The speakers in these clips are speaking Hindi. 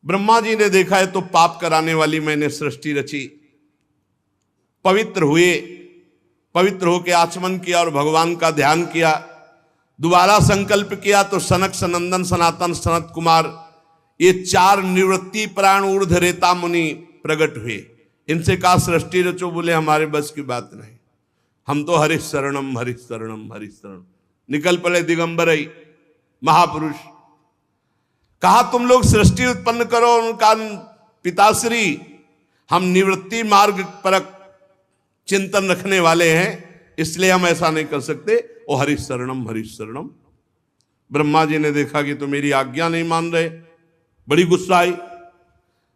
ब्रह्मा जी ने देखा है तो पाप कराने वाली मैंने सृष्टि रची। पवित्र हुए, पवित्र होकर आचमन किया और भगवान का ध्यान किया। दोबारा संकल्प किया तो सनक, सनंदन, सनातन, सनत कुमार, ये 4 निवृत्ति प्राण ऊर्ध रेता मुनि प्रकट हुए। इनसे कहा सृष्टि रचो, बोले हमारे बस की बात नहीं, हम तो हरि शरणम हरि शरणम हरि शरण। निकल पड़े दिगंबर महापुरुष। कहा तुम लोग सृष्टि उत्पन्न करो। उनका पिताश्री, हम निवृत्ति मार्ग परक चिंतन रखने वाले हैं, इसलिए हम ऐसा नहीं कर सकते। ओ हरि शरणम हरि शरणम। ब्रह्मा जी ने देखा कि तो मेरी आज्ञा नहीं मान रहे, बड़ी गुस्सा आई।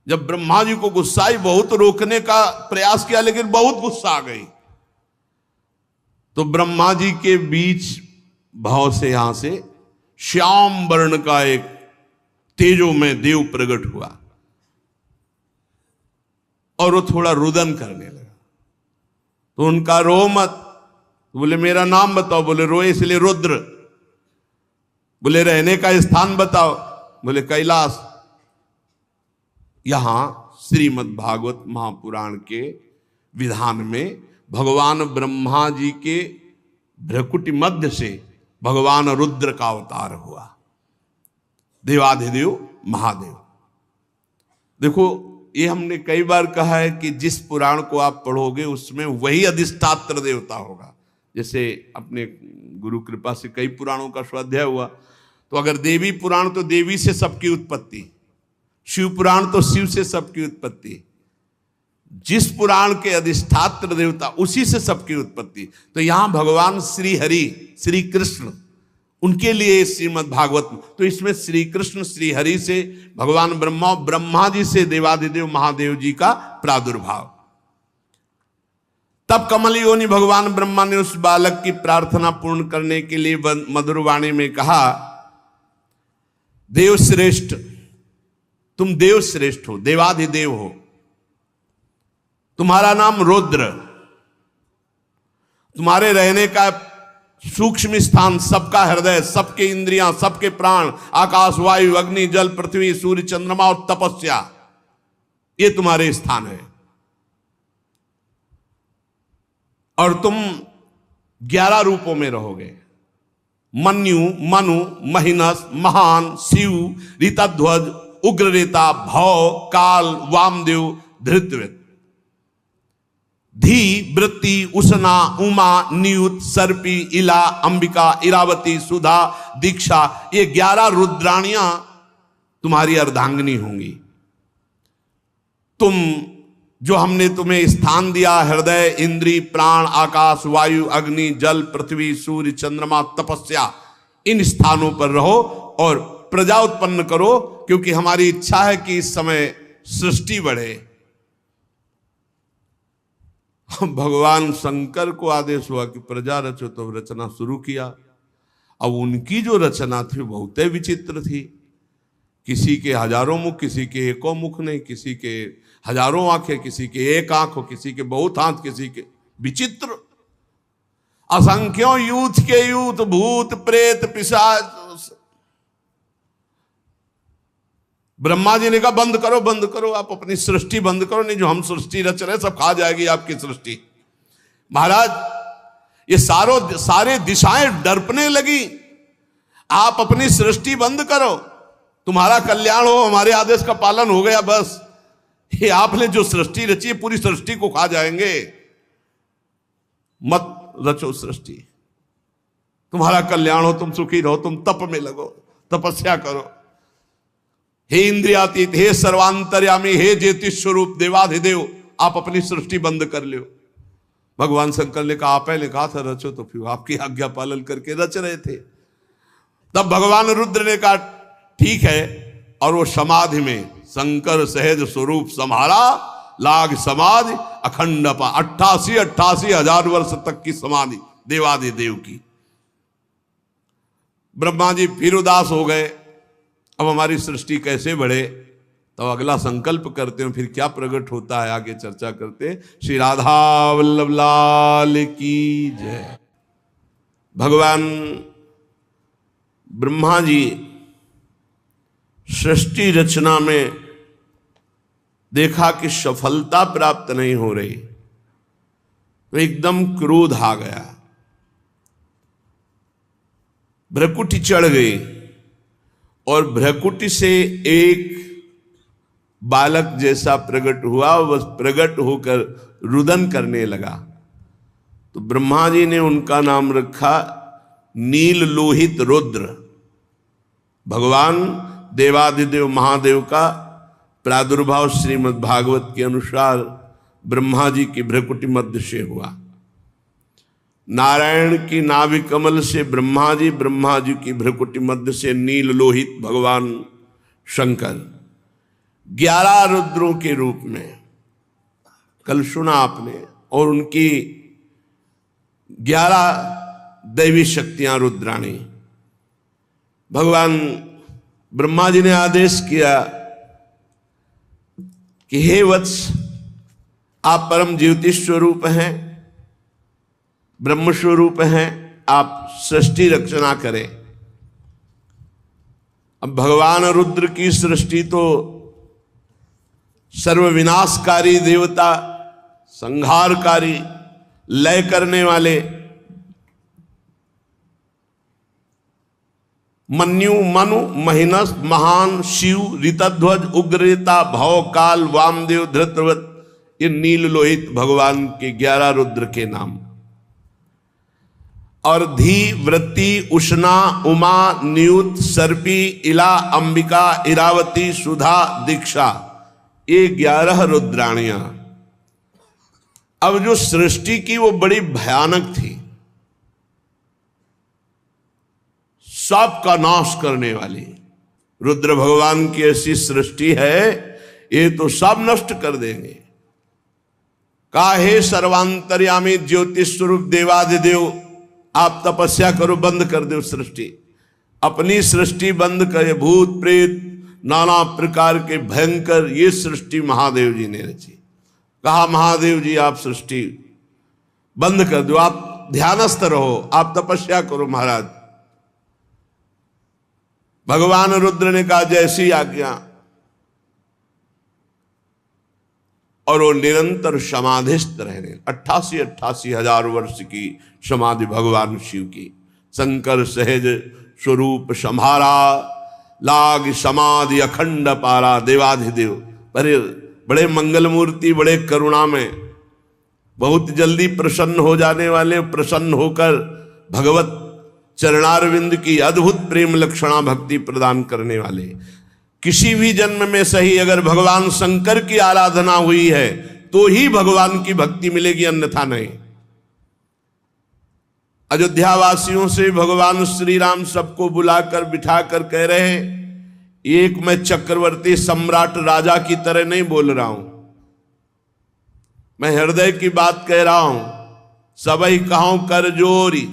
जब ब्रह्मा जी को गुस्सा आई, बहुत रोकने का प्रयास किया लेकिन बहुत गुस्सा आ गई। तो ब्रह्मा जी के बीच भाव से यहां से श्याम वर्ण का एक तेजो में देव प्रकट हुआ और वो थोड़ा रुदन करने लगा। तो उनका रो मत, बोले मेरा नाम बताओ, बोले रोए इसलिए रुद्र। बोले रहने का स्थान बताओ, बोले कैलाश। यहां श्रीमद् भागवत महापुराण के विधान में भगवान ब्रह्मा जी के भ्रकुटी मध्य से भगवान रुद्र का अवतार हुआ, देवाधिदेव महादेव। देखो, ये हमने कई बार कहा है कि जिस पुराण को आप पढ़ोगे उसमें वही अधिष्ठात्र देवता होगा। जैसे अपने गुरु कृपा से कई पुराणों का स्वाध्याय हुआ, तो अगर देवी पुराण तो देवी से सबकी उत्पत्ति, शिव पुराण तो शिव से सबकी उत्पत्ति, जिस पुराण के अधिष्ठात्र देवता उसी से सबकी उत्पत्ति। तो यहां भगवान श्री हरि, श्री कृष्ण, उनके लिए श्रीमद् भागवत। तो इसमें श्री कृष्ण श्री हरि से भगवान ब्रह्मा, ब्रह्मा जी से देवाधिदेव महादेव जी का प्रादुर्भाव। तब कमल योनि भगवान ब्रह्मा ने उस बालक की प्रार्थना पूर्ण करने के लिए मधुर वाणी में कहा, देव श्रेष्ठ, तुम देव श्रेष्ठ हो, देवाधिदेव हो, तुम्हारा नाम रुद्र, तुम्हारे रहने का सूक्ष्म स्थान, सबका हृदय, सबके इंद्रियां, सबके प्राण, आकाश, वायु, अग्नि, जल, पृथ्वी, सूर्य, चंद्रमा और तपस्या, ये तुम्हारे स्थान है। और तुम 11 रूपों में रहोगे, मन्यु, मनु, महिनस, महान, शिव, ऋतध्वज, उग्ररेता, भव, काल, वामदेव, धृतव्रत, धी, वृत्ति, उषना, उमा, नियुत, सर्पी, इला, अंबिका, इरावती, सुधा, दीक्षा, ये 11 रुद्राणियां तुम्हारी अर्धांगिनी होंगी। तुम, जो हमने तुम्हें स्थान दिया, हृदय, इंद्री, प्राण, आकाश, वायु, अग्नि, जल, पृथ्वी, सूर्य, चंद्रमा, तपस्या, इन स्थानों पर रहो और प्रजा उत्पन्न करो, क्योंकि हमारी इच्छा है कि इस समय सृष्टि बढ़े। भगवान शंकर को आदेश हुआ कि प्रजा रचो, तो रचना शुरू किया। अब उनकी जो रचना थी बहुत विचित्र थी। किसी के हजारों मुख, किसी के एको मुख नहीं, किसी के हजारों आंखें, किसी के एक आंख हो, किसी के बहुत हाथ, किसी के विचित्र, असंख्यों यूथ के यूथ, भूत प्रेत पिशाच। ब्रह्मा जी ने कहा बंद करो, बंद करो, आप अपनी सृष्टि बंद करो, नहीं जो हम सृष्टि रच रहे सब खा जाएगी आपकी सृष्टि। महाराज, ये सारे दिशाएं डरपने लगी, आप अपनी सृष्टि बंद करो, तुम्हारा कल्याण हो, हमारे आदेश का पालन हो गया, बस। ये आपने जो सृष्टि रची है पूरी सृष्टि को खा जाएंगे, मत रचो सृष्टि, तुम्हारा कल्याण हो, तुम सुखी रहो, तुम तप में लगो, तपस्या करो। हे इंद्रियातीत, हे सर्वांतर्यामी, हे ज्योतिष स्वरूप देवाधिदेव, आप अपनी सृष्टि बंद कर लो। भगवान शंकर ने कहा, आप पहले कहा था रचो, तो फिर आपकी आज्ञा पालन करके रच रहे थे। तब भगवान रुद्र ने कहा ठीक है, और वो समाधि में शंकर सहज स्वरूप संभाला, लाग समाधि अखंड 88 हजार वर्ष तक की समाधि देवाधिदेव की। ब्रह्मा जी फिर उदास हो गए, अब हमारी सृष्टि कैसे बढ़े। तो अगला संकल्प करते हैं, फिर क्या प्रकट होता है आगे चर्चा करते हैं। श्री राधा वल्लभ लाल की जय। भगवान ब्रह्मा जी सृष्टि रचना में देखा कि सफलता प्राप्त नहीं हो रही, तो एकदम क्रोध आ गया, भ्रकुटी चढ़ गई और भ्रकुटी से एक बालक जैसा प्रकट हुआ, बस प्रकट होकर रुदन करने लगा। तो ब्रह्मा जी ने उनका नाम रखा नील लोहित रुद्र। भगवान देवाधिदेव महादेव का प्रादुर्भाव श्रीमद् भागवत के अनुसार ब्रह्मा जी की भ्रकुटी मध्य से हुआ। नारायण की नाभि कमल से ब्रह्मा जी की भ्रकुटी मध्य से नील लोहित भगवान शंकर 11 रुद्रों के रूप में कल सुना आपने, और उनकी 11 दैवी शक्तियां रुद्राणी। भगवान ब्रह्मा जी ने आदेश किया कि हे वत्स, आप परम ज्योति स्वरूप हैं, ब्रह्म स्वरूप हैं, आप सृष्टि रचना करें। अब भगवान रुद्र की सृष्टि तो सर्वविनाशकारी देवता, संहारकारी, लय करने वाले, मन्यु मनु महिनस महान शिव ऋतध्वज उग्रता भव काल वामदेव धृतव्रत, ये नील लोहित भगवान के 11 रुद्र के नाम। और धी वृत्ति उष्णा उमा नियुत सर्पी इला अंबिका इरावती सुधा दीक्षा, ये 11 रुद्राणियां। अब जो सृष्टि की वो बड़ी भयानक थी, सबका नाश करने वाली। रुद्र भगवान की ऐसी सृष्टि है, ये तो सब नष्ट कर देंगे। काहे सर्वांतर्यामी ज्योतिष स्वरूप देवाधिदेव, आप तपस्या करो, बंद कर दो सृष्टि, अपनी सृष्टि बंद करे। भूत प्रेत नाना प्रकार के भयंकर ये सृष्टि महादेव जी ने रची। कहा महादेव जी आप सृष्टि बंद कर दो, आप ध्यानस्थ रहो, आप तपस्या करो महाराज। भगवान रुद्र ने कहा जैसी आज्ञा, और वो निरंतर समाधिस्थ रहने। 88 हजार वर्ष की समाधि भगवान शिव की। शंकर सहज स्वरूप संहारा, लाग समाधि अखंड पारा। देवाधिदेव बड़े मंगल मूर्ति, बड़े करुणा में, बहुत जल्दी प्रसन्न हो जाने वाले, प्रसन्न होकर भगवत चरणारविंद की अद्भुत प्रेम लक्षणा भक्ति प्रदान करने वाले। किसी भी जन्म में सही अगर भगवान शंकर की आराधना हुई है तो ही भगवान की भक्ति मिलेगी, अन्यथा नहीं। अयोध्या वासियों से भगवान श्री राम सबको बुलाकर बिठाकर कह रहे हैं, एक मैं चक्रवर्ती सम्राट राजा की तरह नहीं बोल रहा हूं, मैं हृदय की बात कह रहा हूं। सबई कहूं कर जोरी,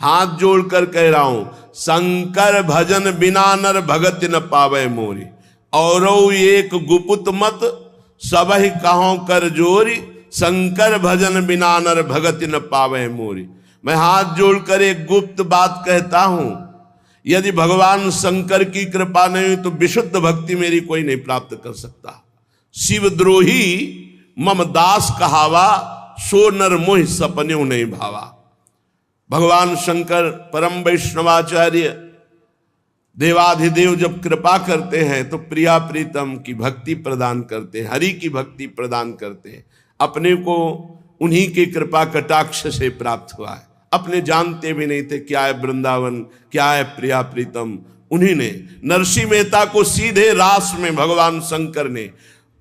हाथ जोड़कर कह रहा हूं, शंकर भजन बिना नर भगत न पावे मोरी। और एक गुपुत मत सबहि कहूं कर जोरी, शंकर भजन बिना नर भगत न पावे मोरी। मैं हाथ जोड़कर एक गुप्त बात कहता हूं, यदि भगवान शंकर की कृपा नहीं हुई तो विशुद्ध भक्ति मेरी कोई नहीं प्राप्त कर सकता। शिवद्रोही मम दास कहावा, सो नर मोहि सपन्यों नहीं भावा। भगवान शंकर परम वैष्णवाचार्य देवाधिदेव जब कृपा करते हैं तो प्रिया प्रीतम की भक्ति प्रदान करते हैं, हरि की भक्ति प्रदान करते हैं। अपने को उन्हीं की कृपा कटाक्ष से प्राप्त हुआ है, अपने जानते भी नहीं थे क्या है वृंदावन, क्या है प्रिया प्रीतम। उन्हीं ने नरसिंह मेहता को सीधे रास में भगवान शंकर ने,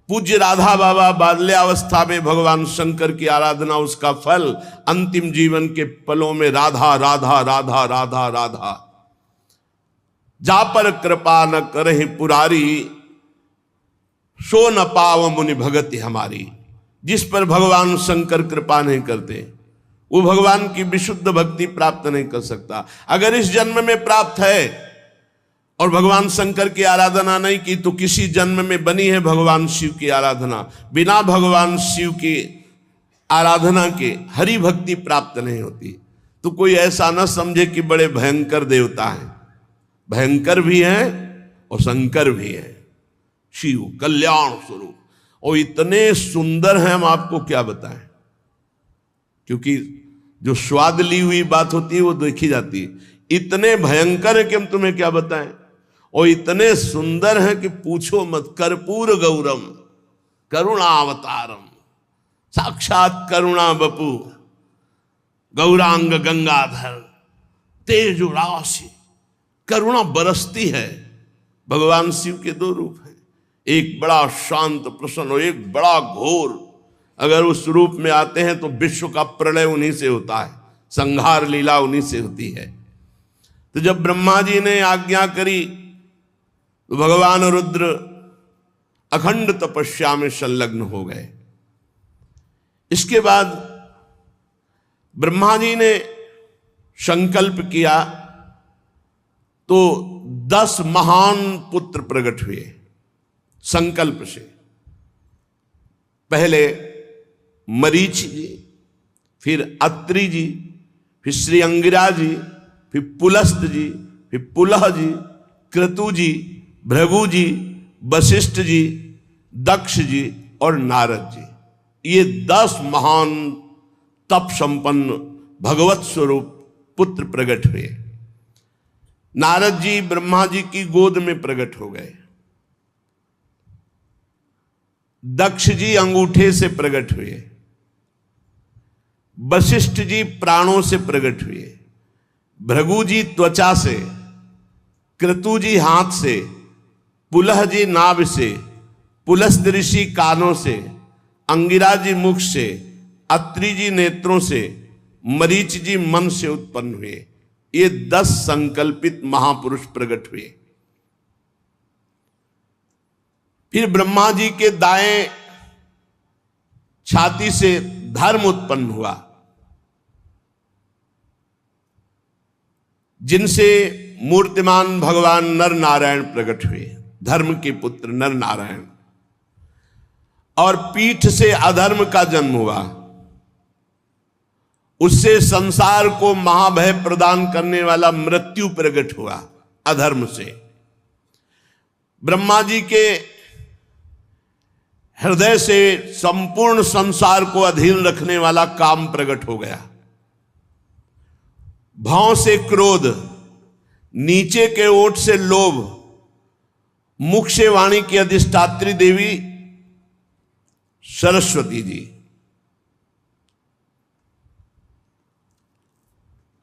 पूज्य राधा बाबा बाल्यावस्था में भगवान शंकर की आराधना, उसका फल अंतिम जीवन के पलों में राधा राधा राधा राधा राधा। जा पर कृपा न करहि पुरारी, सो न पाव मुनि भगति हमारी। जिस पर भगवान शंकर कृपा नहीं करते वो भगवान की विशुद्ध भक्ति प्राप्त नहीं कर सकता। अगर इस जन्म में प्राप्त है और भगवान शंकर की आराधना नहीं की तो किसी जन्म में बनी है भगवान शिव की आराधना। बिना भगवान शिव की आराधना के हरि भक्ति प्राप्त नहीं होती। तो कोई ऐसा न समझे कि बड़े भयंकर देवता हैं, भयंकर भी हैं और शंकर भी है। शिव कल्याण स्वरूप, और इतने सुंदर हैं हम आपको क्या बताएं, क्योंकि जो स्वाद ली हुई बात होती है वो देखी जाती है। इतने भयंकर है कि हम तुम्हें क्या बताएं, और इतने सुंदर हैं कि पूछो मत। कर्पूर गौरम करुणावतारम, साक्षात करुणा बपू गौरांग गंगाधर तेज राशि, करुणा बरसती है। भगवान शिव के दो रूप हैं, एक बड़ा शांत प्रसन्न और एक बड़ा घोर। अगर उस रूप में आते हैं तो विश्व का प्रलय उन्हीं से होता है, संहार लीला उन्हीं से होती है। तो जब ब्रह्मा जी ने आज्ञा करी तो भगवान रुद्र अखंड तपस्या में संलग्न हो गए। इसके बाद ब्रह्मा जी ने संकल्प किया तो 10 महान पुत्र प्रकट हुए संकल्प से। पहले मरीच जी, फिर अत्रि जी, फिर श्री अंगिरा जी, फिर पुलस्त जी, फिर पुलह जी, क्रतु जी, भृगु जी, वशिष्ठ जी, दक्ष जी और नारद जी। ये 10 महान तप संपन्न भगवत स्वरूप पुत्र प्रकट हुए। नारद जी ब्रह्मा जी की गोद में प्रकट हो गए। दक्ष जी अंगूठे से प्रकट हुए। वशिष्ठ जी प्राणों से प्रकट हुए। भृगु जी त्वचा से, क्रतु जी हाथ से, पुलह जी नाभ से, पुलस्त ऋषि कानों से, अंगिरा जी मुख से, अत्रि जी नेत्रों से, मरीच जी मन से उत्पन्न हुए। ये 10 संकल्पित महापुरुष प्रकट हुए। फिर ब्रह्मा जी के दाएं छाती से धर्म उत्पन्न हुआ, जिनसे मूर्तिमान भगवान नर नारायण प्रकट हुए, धर्म के पुत्र नर नारायण। और पीठ से अधर्म का जन्म हुआ, उससे संसार को महाभय प्रदान करने वाला मृत्यु प्रकट हुआ अधर्म से। ब्रह्मा जी के हृदय से संपूर्ण संसार को अधीन रखने वाला काम प्रकट हो गया। भाव से क्रोध, नीचे के ओठ से लोभ, मुख से वाणी की अधिष्ठात्री देवी सरस्वती जी,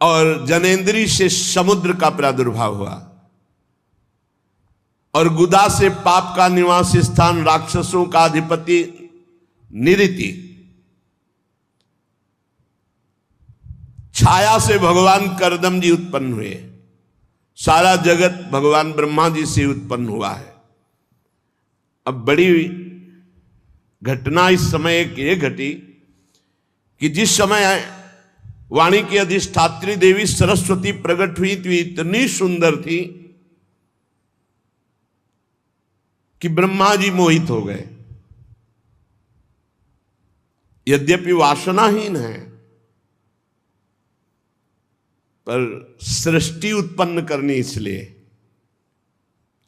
और जनेन्द्री से समुद्र का प्रादुर्भाव हुआ, और गुदा से पाप का निवास स्थान राक्षसों का अधिपति निरिति, छाया से भगवान करदम जी उत्पन्न हुए। सारा जगत भगवान ब्रह्मा जी से उत्पन्न हुआ है। अब बड़ी घटना इस समय एक ये घटी कि जिस समय वाणी की अधिष्ठात्री देवी सरस्वती प्रकट हुई थी, इतनी सुंदर थी कि ब्रह्मा जी मोहित हो गए। यद्यपि वासनाहीन है, पर सृष्टि उत्पन्न करनी, इसलिए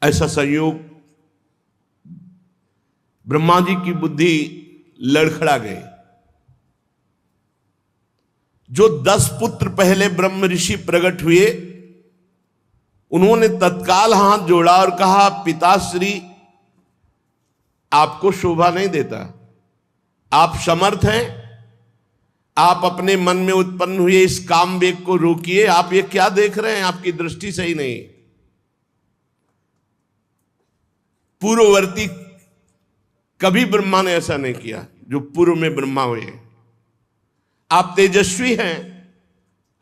ऐसा संयोग ब्रह्मा जी की बुद्धि लड़खड़ा गई। जो 10 पुत्र पहले ब्रह्म ऋषि प्रकट हुए, उन्होंने तत्काल हाथ जोड़ा और कहा, पिताश्री आपको शोभा नहीं देता, आप समर्थ हैं, आप अपने मन में उत्पन्न हुए इस काम वेग को रोकिए। आप ये क्या देख रहे हैं, आपकी दृष्टि सही नहीं। पूर्ववर्ती कभी ब्रह्मा ने ऐसा नहीं किया जो पूर्व में ब्रह्मा हुए। आप तेजस्वी हैं,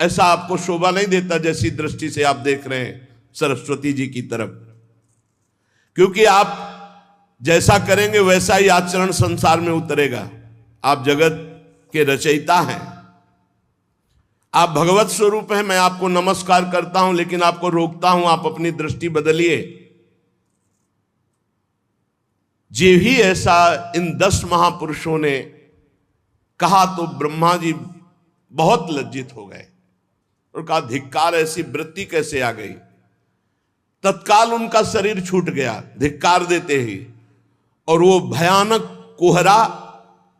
ऐसा आपको शोभा नहीं देता जैसी दृष्टि से आप देख रहे हैं सरस्वती जी की तरफ, क्योंकि आप जैसा करेंगे वैसा ही आचरण संसार में उतरेगा। आप जगत के रचयिता हैं, आप भगवत स्वरूप हैं। मैं आपको नमस्कार करता हूं, लेकिन आपको रोकता हूं, आप अपनी दृष्टि बदलिए। जे भी ऐसा इन 10 महापुरुषों ने कहा तो ब्रह्मा जी बहुत लज्जित हो गए और कहा, धिक्कार, ऐसी वृत्ति कैसे आ गई। तत्काल उनका शरीर छूट गया धिक्कार देते ही, और वो भयानक कुहरा,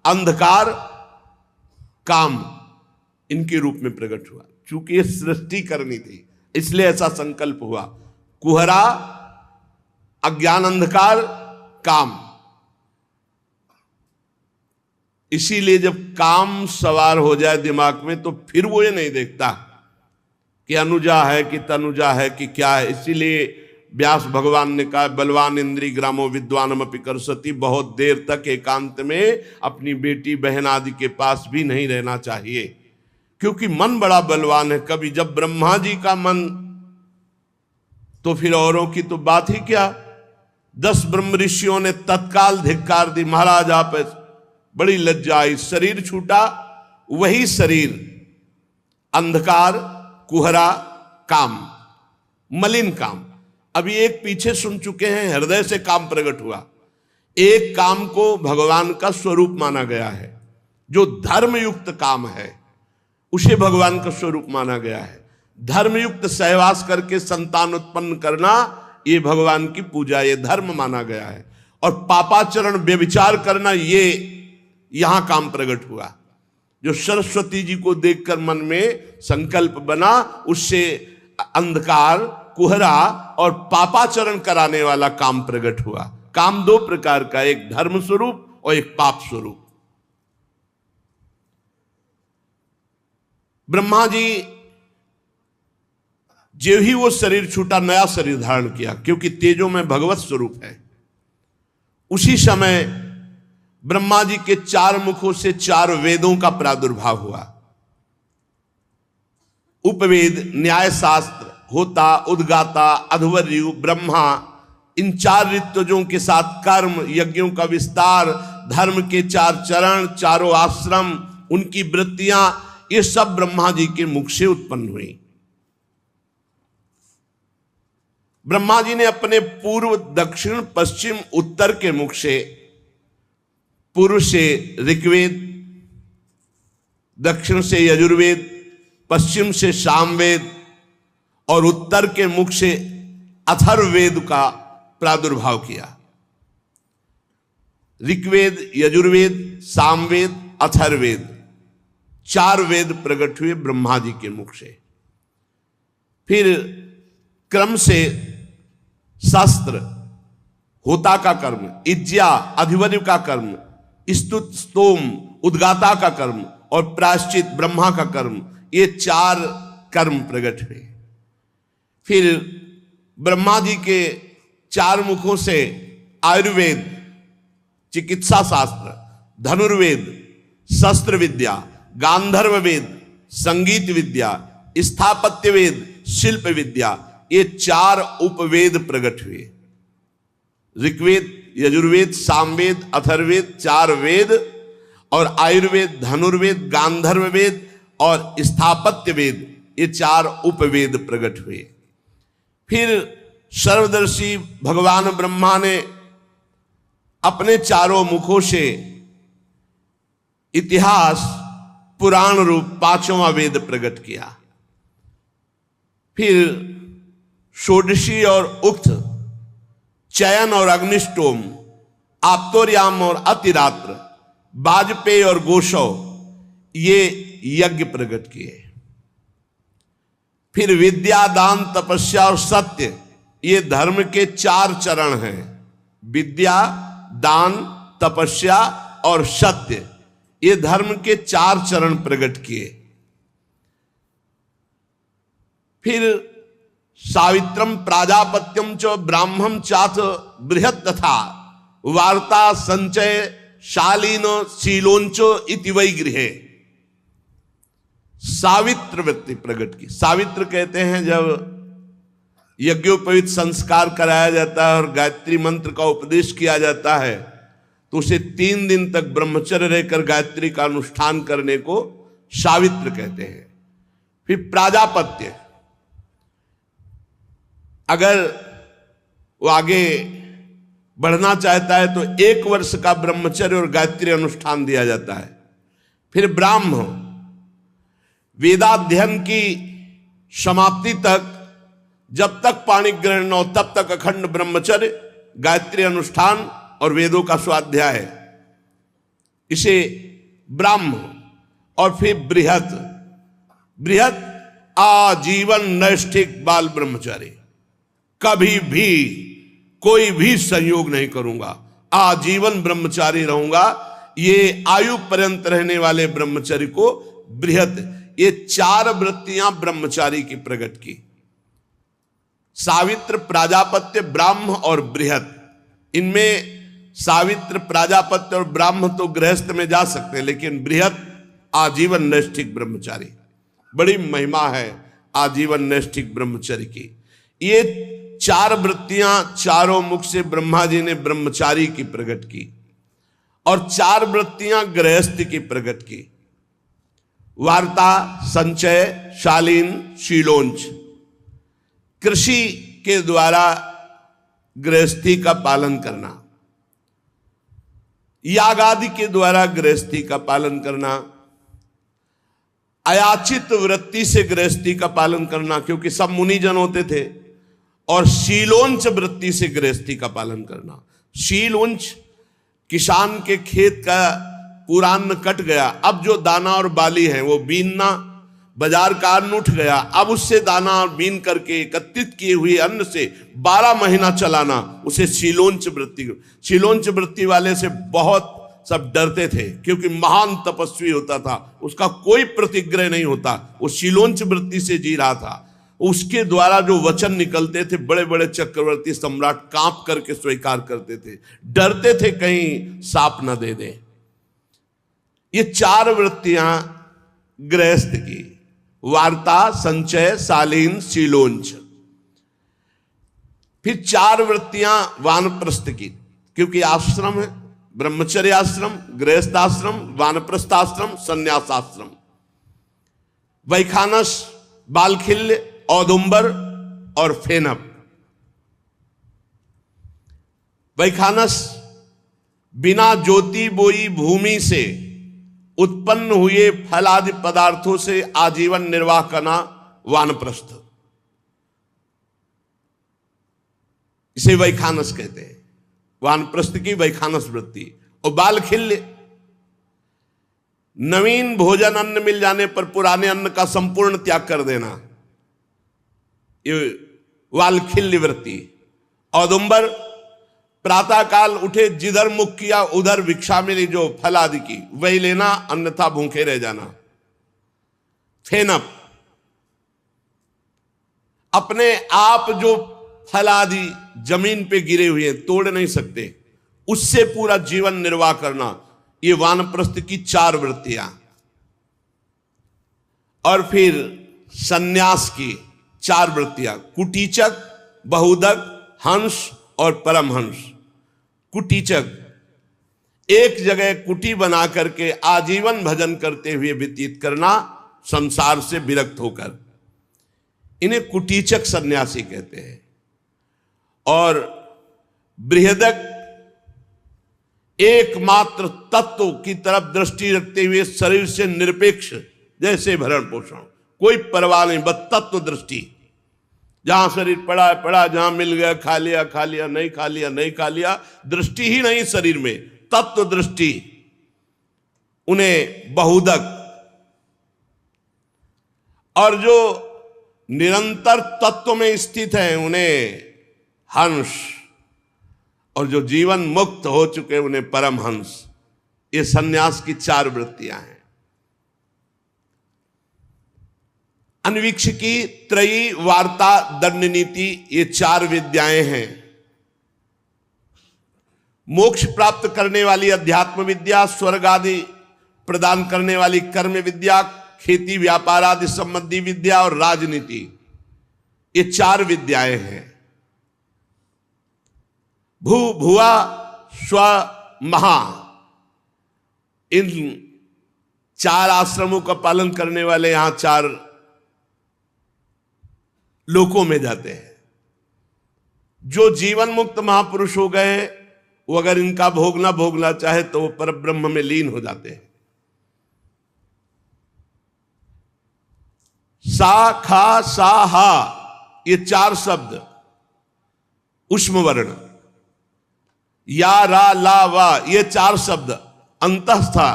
अंधकार, काम, इनके रूप में प्रकट हुआ। चूंकि ये सृष्टि करनी थी इसलिए ऐसा संकल्प हुआ। कुहरा, अज्ञान, अंधकार, काम। इसीलिए जब काम सवार हो जाए दिमाग में तो फिर वो ये नहीं देखता कि अनुजा है कि तनुजा है कि क्या है। इसीलिए व्यास भगवान ने कहा, बलवान इंद्री ग्रामो विद्वानम अपि करसति, बहुत देर तक एकांत में अपनी बेटी बहन आदि के पास भी नहीं रहना चाहिए, क्योंकि मन बड़ा बलवान है। कभी जब ब्रह्मा जी का मन, तो फिर औरों की तो बात ही क्या। 10 ब्रह्म ऋषियों ने तत्काल धिक्कार दी, महाराज आप, बड़ी लज्जा आई। शरीर छूटा, वही शरीर अंधकार, कुहरा, काम, मलिन काम। अभी एक पीछे सुन चुके हैं, हृदय से काम प्रकट हुआ। एक काम को भगवान का स्वरूप माना गया है, जो धर्मयुक्त काम है उसे भगवान का स्वरूप माना गया है। धर्मयुक्त सहवास करके संतान उत्पन्न करना, ये भगवान की पूजा, ये धर्म माना गया है। और पापाचरण व्यभिचार करना, ये यहां काम प्रकट हुआ। जो सरस्वती जी को देखकर मन में संकल्प बना, उससे अंधकार, कुहरा और पापाचरण कराने वाला काम प्रकट हुआ। काम 2 प्रकार का, एक धर्म स्वरूप और एक पाप स्वरूप। ब्रह्मा जी जो ही वो शरीर छूटा, नया शरीर धारण किया, क्योंकि तेजो में भगवत स्वरूप है। उसी समय ब्रह्मा जी के 4 मुखों से 4 वेदों का प्रादुर्भाव हुआ। उपवेद, न्याय शास्त्र, होता, उद्गाता, अध्वर्यु, ब्रह्मा, इन 4 ऋतुजों के साथ कर्म, यज्ञों का विस्तार, धर्म के 4 चरण, 4 आश्रम, उनकी वृत्तियां, ये सब ब्रह्मा जी के मुख से उत्पन्न हुई। ब्रह्मा जी ने अपने पूर्व, दक्षिण, पश्चिम, उत्तर के मुख से, पूर्व से ऋग्वेद, दक्षिण से यजुर्वेद, पश्चिम से सामवेद और उत्तर के मुख से अथर्ववेद का प्रादुर्भाव किया। ऋग्वेद, यजुर्वेद, सामवेद, अथर्ववेद, 4 वेद प्रकट हुए ब्रह्मा जी के मुख से। फिर क्रम से शास्त्र, होता का कर्म, इज्जा, अधिवर्य का कर्म, स्तुत, स्तोम, उद्गाता का कर्म और प्रायश्चित, ब्रह्मा का कर्म, ये 4 कर्म प्रकट हुए। फिर ब्रह्मा जी के 4 मुखों से आयुर्वेद, चिकित्सा शास्त्र, धनुर्वेद, शस्त्र विद्या, गांधर्व वेद, संगीत विद्या, स्थापत्य वेद, शिल्प विद्या, ये 4 उपवेद प्रकट हुए। ऋग्वेद, यजुर्वेद, सामवेद, अथर्ववेद, 4 वेद, और आयुर्वेद, धनुर्वेद, गांधर्व वेद और स्थापत्य वेद, ये 4 उपवेद प्रकट हुए। फिर सर्वदर्शी भगवान ब्रह्मा ने अपने 4 मुखों से इतिहास, पुराण रूप 5वां वेद प्रकट किया। फिर षोडशी और उक्त, चयन और अग्निष्टोम, आप्तोर्याम और अतिरात्र, वाजपेयी और गोशव, ये यज्ञ प्रकट किए। फिर विद्या, दान, तपस्या और सत्य, ये धर्म के 4 चरण हैं। विद्या, दान, तपस्या और सत्य, ये धर्म के 4 चरण प्रकट किए। फिर सावित्रम, प्राजापत्यम च, ब्राह्मम चाथ बृहत् तथा, वार्ता, संचय, शालीन, शीलोंच इति वै गृहे, सावित्र वृत्ति प्रकट की। सावित्र कहते हैं जब यज्ञोपवीत संस्कार कराया जाता है और गायत्री मंत्र का उपदेश किया जाता है, तो उसे 3 दिन तक ब्रह्मचर्य रहकर गायत्री का अनुष्ठान करने को सावित्र कहते हैं। फिर प्राजापत्य, अगर वो आगे बढ़ना चाहता है तो 1 वर्ष का ब्रह्मचर्य और गायत्री अनुष्ठान दिया जाता है। फिर ब्राह्म, वेदाध्ययन की समाप्ति तक, जब तक पाणि ग्रहण न हो तब तक अखंड ब्रह्मचर्य, गायत्री अनुष्ठान और वेदों का स्वाध्याय। इसे ब्राह्म, और फिर बृहत। बृहत आजीवन नैष्ठिक बाल ब्रह्मचारी, कभी भी कोई भी संयोग नहीं करूंगा, आजीवन ब्रह्मचारी रहूंगा। ये आयु पर्यंत रहने वाले ब्रह्मचर्य को बृहत, ये 4 वृत्तियां ब्रह्मचारी की प्रकट की, सावित्र, प्राजापत्य, ब्राह्म और बृहत। इनमें सावित्र, प्राजापत्य और ब्राह्म तो गृहस्थ में जा सकते हैं, लेकिन बृहत आजीवन नैष्ठिक ब्रह्मचारी, बड़ी महिमा है आजीवन नैष्ठिक ब्रह्मचर्य की। ये 4 वृत्तियां चारों मुख से ब्रह्मा जी ने ब्रह्मचारी की प्रकट की, और 4 वृत्तियां गृहस्थ की प्रकट की। वार्ता, संचय, शालीन, शीलोंच। कृषि के द्वारा गृहस्थी का पालन करना, याग आदि के द्वारा गृहस्थी का पालन करना, अयाचित वृत्ति से गृहस्थी का पालन करना, क्योंकि सब मुनिजन होते थे, और शीलोंच वृत्ति से गृहस्थी का पालन करना। शीलोंच, किसान के खेत का पूरा अन्न कट गया, अब जो दाना और बाली है वो बीनना, बाजार का अन्न उठ गया, अब उससे दाना और बीन करके एकत्रित किए हुए अन्न से 12 महीना चलाना, उसे शीलोंच वृत्ति। शीलोंच वृत्ति वाले से बहुत सब डरते थे, क्योंकि महान तपस्वी होता था, उसका कोई प्रतिग्रह नहीं होता, वो शीलोंच वृत्ति से जी रहा था। उसके द्वारा जो वचन निकलते थे, बड़े बड़े चक्रवर्ती सम्राट कांप करके स्वीकार करते थे, डरते थे कहीं साप न दे दे। ये 4 वृत्तियां गृहस्थ की, वार्ता, संचय, शालीन, शीलोंच। फिर 4 वृत्तियां वानप्रस्थ की, क्योंकि आश्रम है, ब्रह्मचर्य आश्रम, गृहस्थ आश्रम, वानप्रस्थ आश्रम, संन्यासाश्रम। वैखानस, बालखिल्य, औदुंबर और फेनप। वैखानस बिना ज्योति बोई भूमि से उत्पन्न हुए फल आदि पदार्थों से आजीवन निर्वाह करना वानप्रस्थ, इसे वैखानस कहते हैं, वानप्रस्थ की वैखानस वृत्ति। और बालखिल्य, नवीन भोजन अन्न मिल जाने पर पुराने अन्न का संपूर्ण त्याग कर देना, ये वालखिल्य वृत्ति। औदुंबर, प्रातः काल उठे, जिधर मुख किया उधर भिक्षा मिली जो फल आदि की, वही लेना, अन्यथा भूखे रह जाना। फेनप, अपने आप जो फल आदि जमीन पे गिरे हुए हैं, तोड़ नहीं सकते, उससे पूरा जीवन निर्वाह करना, ये वानप्रस्थ की 4 वृत्तियां। और फिर सन्यास की 4 वृत्तियां, कुटीचक, बहुदक, हंस और परमहंस। कुटीचक, एक जगह कुटी बना करके आजीवन भजन करते हुए व्यतीत करना, संसार से विरक्त होकर, इन्हें कुटीचक सन्यासी कहते हैं। और बृहदक, एकमात्र तत्व की तरफ दृष्टि रखते हुए शरीर से निरपेक्ष, जैसे भरण पोषण, कोई परवाह नहीं, बस तत्व दृष्टि। जहां शरीर पड़ा है पड़ा, जहां मिल गया खा लिया खा लिया, नहीं खा लिया नहीं खा लिया, दृष्टि ही नहीं शरीर में, तत्व दृष्टि, उन्हें बहुदक। और जो निरंतर तत्व में स्थित है उन्हें हंस, और जो जीवन मुक्त हो चुके उन्हें परमहंस। ये सन्यास की 4 वृत्तियां हैं। अन्वीक्षिकी, त्रयी, वार्ता, दंड नीति, ये 4 विद्याएं हैं। मोक्ष प्राप्त करने वाली अध्यात्म विद्या, स्वर्ग आदि प्रदान करने वाली कर्म विद्या, खेती व्यापार आदि संबंधी विद्या और राजनीति, ये 4 विद्याएं हैं। भू, भुआ, स्व, महा, इन 4 आश्रमों का पालन करने वाले यहां 4 लोकों में जाते हैं। जो जीवन मुक्त महापुरुष हो गए, वो अगर इनका भोग ना भोगना चाहे तो वो परब्रह्म में लीन हो जाते हैं। सा, खा, सा, हा, ये 4 शब्द उष्म वर्ण, या, रा, ला, वा, ये 4 शब्द अंतस्था,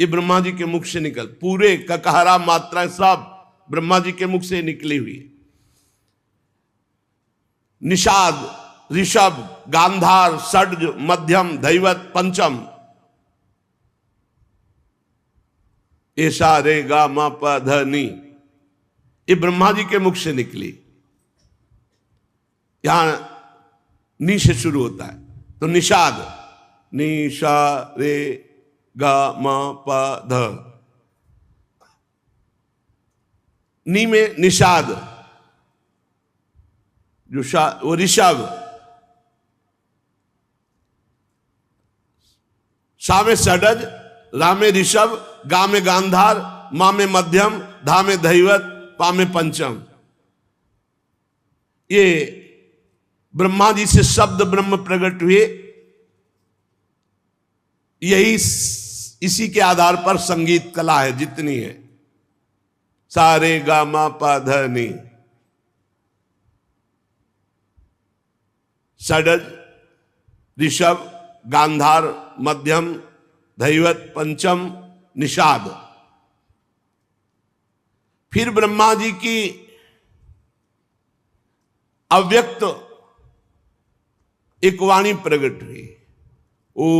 ये ब्रह्मा जी के मुख से निकल, पूरे ककहरा मात्राएं सब ब्रह्मा जी के मुख से निकली हुई। निषाद, ऋषभ, गांधार, षड्ज, मध्यम, दैवत, पंचम, ऐसा रे गा मा प ध नी, ये ब्रह्मा जी के मुख से निकली। यहां नी से शुरू होता है, तो निषाद, नी सा रे गा मा प ध, नी में निषाद, जो वो ऋषभ, सा में षडज, रा में ऋषभ, गा में गांधार, मा में मध्यम, धा में दैवत, पा में पंचम। ये ब्रह्मा जी से शब्द ब्रह्म प्रकट हुए। यही इसी के आधार पर संगीत कला है जितनी है, सारे गा मा पा ध नी, षडज, ऋषभ, गांधार, मध्यम, दैवत, पंचम, निषाद। फिर ब्रह्मा जी की अव्यक्त एक वाणी प्रकट हुई, ओम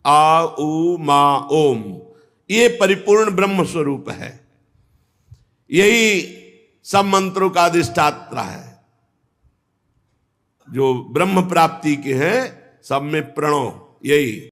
आ उ मा ओम। ये परिपूर्ण ब्रह्म स्वरूप है, यही सब मंत्रों का अधिष्ठाता है। जो ब्रह्म प्राप्ति के हैं सब में प्रणव यही